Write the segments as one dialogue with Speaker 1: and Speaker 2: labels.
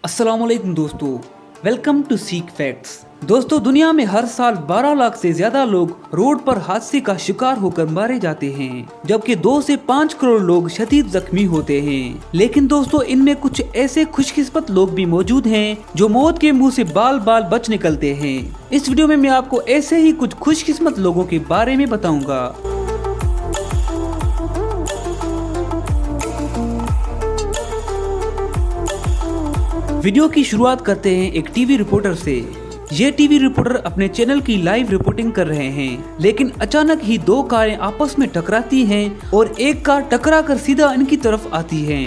Speaker 1: अस्सलाम वालेकुम दोस्तों, वेलकम टू सीक फैक्ट्स। दोस्तों, दुनिया में हर साल 12 लाख से ज्यादा लोग रोड पर हादसे का शिकार होकर मारे जाते हैं, जबकि 2 से 5 करोड़ लोग शदीद जख्मी होते हैं। लेकिन दोस्तों, इनमें कुछ ऐसे खुशकिस्मत लोग भी मौजूद हैं जो मौत के मुंह से बाल बाल बच निकलते हैं। इस वीडियो में मैं आपको ऐसे ही कुछ खुशकिस्मत लोगों के बारे में बताऊंगा। वीडियो की शुरुआत करते हैं एक टीवी रिपोर्टर से। ये टीवी रिपोर्टर अपने चैनल की लाइव रिपोर्टिंग कर रहे हैं, लेकिन अचानक ही 2 कारें आपस में टकराती हैं और एक कार टकरा कर सीधा इनकी तरफ आती है।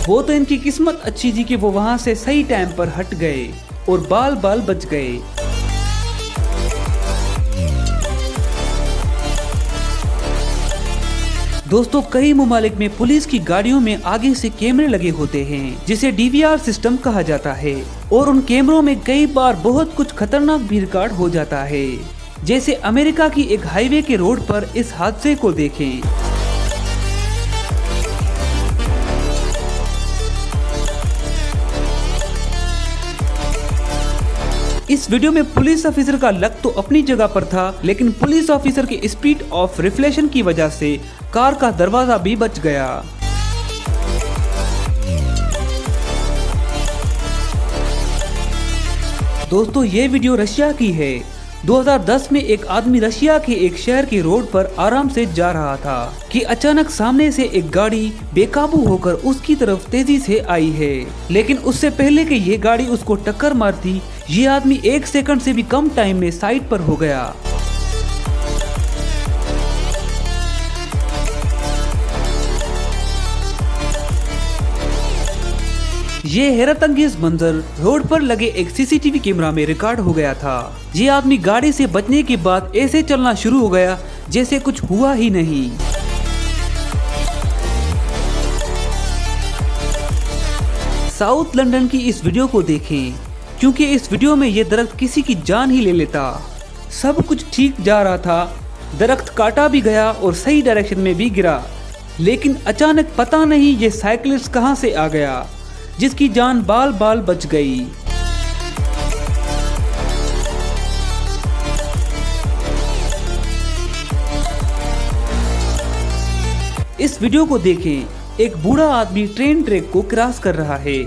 Speaker 1: वो तो इनकी किस्मत अच्छी थी कि वो वहां से सही टाइम पर हट गए और बाल बाल बच गए। दोस्तों, कई ममालिक में पुलिस की गाड़ियों में आगे से कैमरे लगे होते हैं, जिसे डीवीआर सिस्टम कहा जाता है, और उन कैमरों में कई बार बहुत कुछ खतरनाक भी रिकॉर्ड हो जाता है। जैसे अमेरिका की एक हाईवे के रोड पर इस हादसे को देखें। इस वीडियो में पुलिस ऑफिसर का लक तो अपनी जगह पर था, लेकिन पुलिस ऑफिसर के स्पीड ऑफ रिफ्लेक्शन की वजह से कार का दरवाजा भी बच गया। दोस्तों, ये वीडियो रशिया की है। 2010 में एक आदमी रशिया के एक शहर के रोड पर आराम से जा रहा था कि अचानक सामने से एक गाड़ी बेकाबू होकर उसकी तरफ तेजी से आई है, लेकिन उससे पहले कि ये गाड़ी उसको टक्कर मारती, ये आदमी 1 सेकंड से भी कम टाइम में साइड पर हो गया। ये हैरत अंगेज मंजर रोड पर लगे एक सीसीटीवी कैमरा में रिकॉर्ड हो गया था। ये आदमी गाड़ी से बचने के बाद ऐसे चलना शुरू हो गया जैसे कुछ हुआ ही नहीं। साउथ लंदन की इस वीडियो को देखें, क्योंकि इस वीडियो में ये दरख्त किसी की जान ही ले लेता। सब कुछ ठीक जा रहा था, दरख्त काटा भी गया और सही डायरेक्शन में भी गिरा, लेकिन अचानक पता नहीं ये साइकिलिस्ट कहां से आ गया, जिसकी जान बाल बाल बच गई। इस वीडियो को देखें, एक बूढ़ा आदमी ट्रेन ट्रैक को क्रॉस कर रहा है।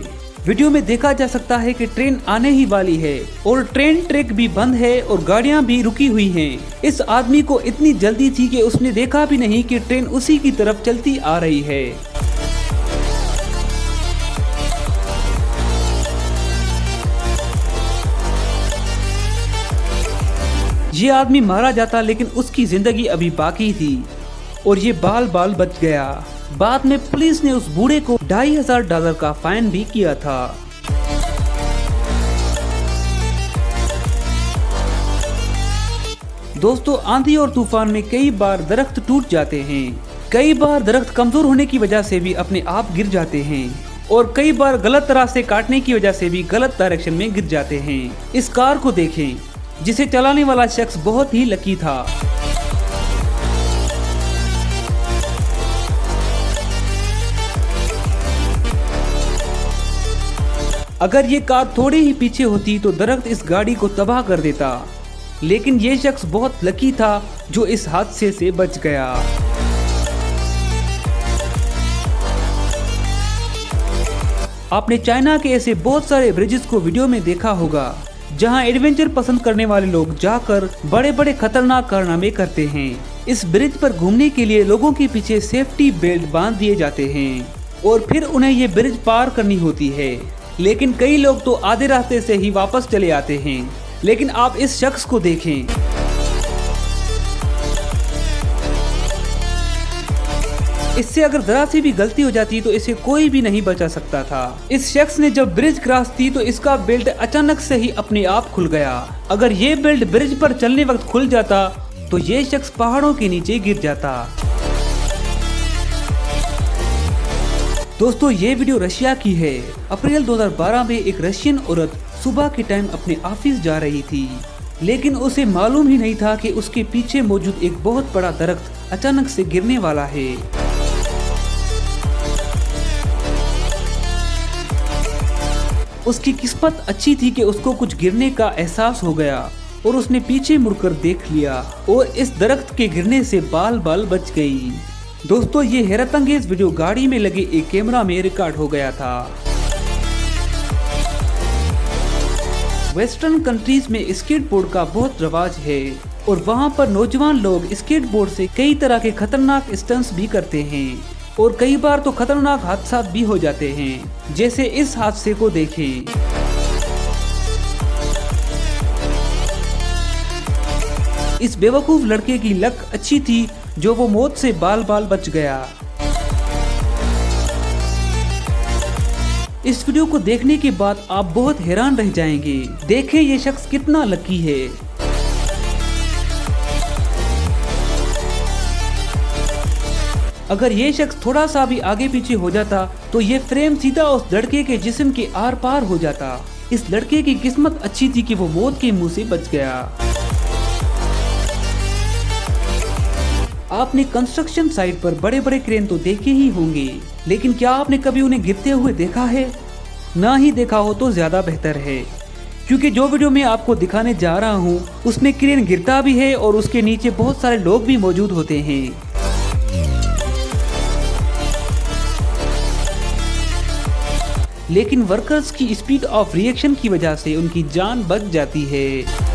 Speaker 1: वीडियो में देखा जा सकता है कि ट्रेन आने ही वाली है और ट्रेन ट्रैक भी बंद है और गाड़ियां भी रुकी हुई हैं। इस आदमी को इतनी जल्दी थी कि उसने देखा भी नहीं कि ट्रेन उसी की तरफ चलती आ रही है। ये आदमी मारा जाता, लेकिन उसकी जिंदगी अभी बाकी थी और ये बाल बाल बच गया। बाद में पुलिस ने उस बूढ़े को $2500 का फाइन भी किया था। दोस्तों, आंधी और तूफान में कई बार दरख्त टूट जाते हैं, कई बार दरख्त कमजोर होने की वजह से भी अपने आप गिर जाते हैं, और कई बार गलत तरह से काटने की वजह से भी गलत डायरेक्शन में गिर जाते हैं। इस कार को देखें, जिसे चलाने वाला शख्स बहुत ही लकी था। अगर ये कार थोड़ी ही पीछे होती तो दरख्त इस गाड़ी को तबाह कर देता, लेकिन ये शख्स बहुत लकी था जो इस हादसे से बच गया। आपने चाइना के ऐसे बहुत सारे ब्रिजेस को वीडियो में देखा होगा, जहां एडवेंचर पसंद करने वाले लोग जाकर बड़े बड़े खतरनाक कारनामे करते हैं। इस ब्रिज पर घूमने के लिए लोगों के पीछे सेफ्टी बेल्ट बांध दिए जाते हैं और फिर उन्हें ये ब्रिज पार करनी होती है, लेकिन कई लोग तो आधे रास्ते से ही वापस चले आते हैं। लेकिन आप इस शख्स को देखें, इससे अगर जरा सी भी गलती हो जाती तो इसे कोई भी नहीं बचा सकता था। इस शख्स ने जब ब्रिज क्रॉस की तो इसका बेल्ट अचानक से ही अपने आप खुल गया। अगर ये बेल्ट ब्रिज पर चलने वक्त खुल जाता तो ये शख्स पहाड़ों के नीचे गिर जाता। दोस्तों, ये वीडियो रशिया की है। अप्रैल 2012 में एक रशियन औरत सुबह के टाइम अपने ऑफिस जा रही थी, लेकिन उसे मालूम ही नहीं था कि उसके पीछे मौजूद एक बहुत बड़ा दरख्त अचानक से गिरने वाला है। उसकी किस्मत अच्छी थी कि उसको कुछ गिरने का एहसास हो गया और उसने पीछे मुड़कर देख लिया और इस दरख्त के गिरने से बाल बाल बच गई। दोस्तों, ये हैरत अंगेज वीडियो गाड़ी में लगे एक कैमरा में रिकॉर्ड हो गया था। वेस्टर्न कंट्रीज में स्केटबोर्ड का बहुत रवाज है और वहाँ पर नौजवान लोग स्केटबोर्ड से कई तरह के खतरनाक स्टंट्स भी करते हैं और कई बार तो खतरनाक हादसा भी हो जाते हैं, जैसे इस हादसे को देखें। इस बेवकूफ लड़के की लक अच्छी थी जो वो मौत से बाल बाल बच गया। इस वीडियो को देखने के बाद आप बहुत हैरान रह जाएंगे। देखें ये शख्स कितना लकी है। अगर ये शख्स थोड़ा सा भी आगे पीछे हो जाता तो ये फ्रेम सीधा उस लड़के के जिस्म के आर पार हो जाता। इस लड़के की किस्मत अच्छी थी कि वो मौत के मुंह से बच गया। आपने कंस्ट्रक्शन साइट पर बड़े बड़े क्रेन तो देखे ही होंगे, लेकिन क्या आपने कभी उन्हें गिरते हुए देखा है? ना ही देखा हो तो ज्यादा बेहतर है, क्योंकि जो वीडियो मैं आपको दिखाने जा रहा हूँ उसमें क्रेन गिरता भी है और उसके नीचे बहुत सारे लोग भी मौजूद होते हैं। लेकिन वर्कर्स की स्पीड ऑफ रिएक्शन की वजह से उनकी जान बच जाती है।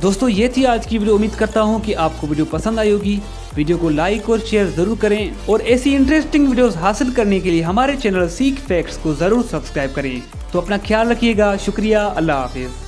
Speaker 1: दोस्तों, ये थी आज की वीडियो। उम्मीद करता हूँ कि आपको वीडियो पसंद आई होगी। वीडियो को लाइक और शेयर जरूर करें और ऐसी इंटरेस्टिंग वीडियोस हासिल करने के लिए हमारे चैनल सीख फैक्ट्स को जरूर सब्सक्राइब करें। तो अपना ख्याल रखिएगा। शुक्रिया। अल्लाह हाफिज।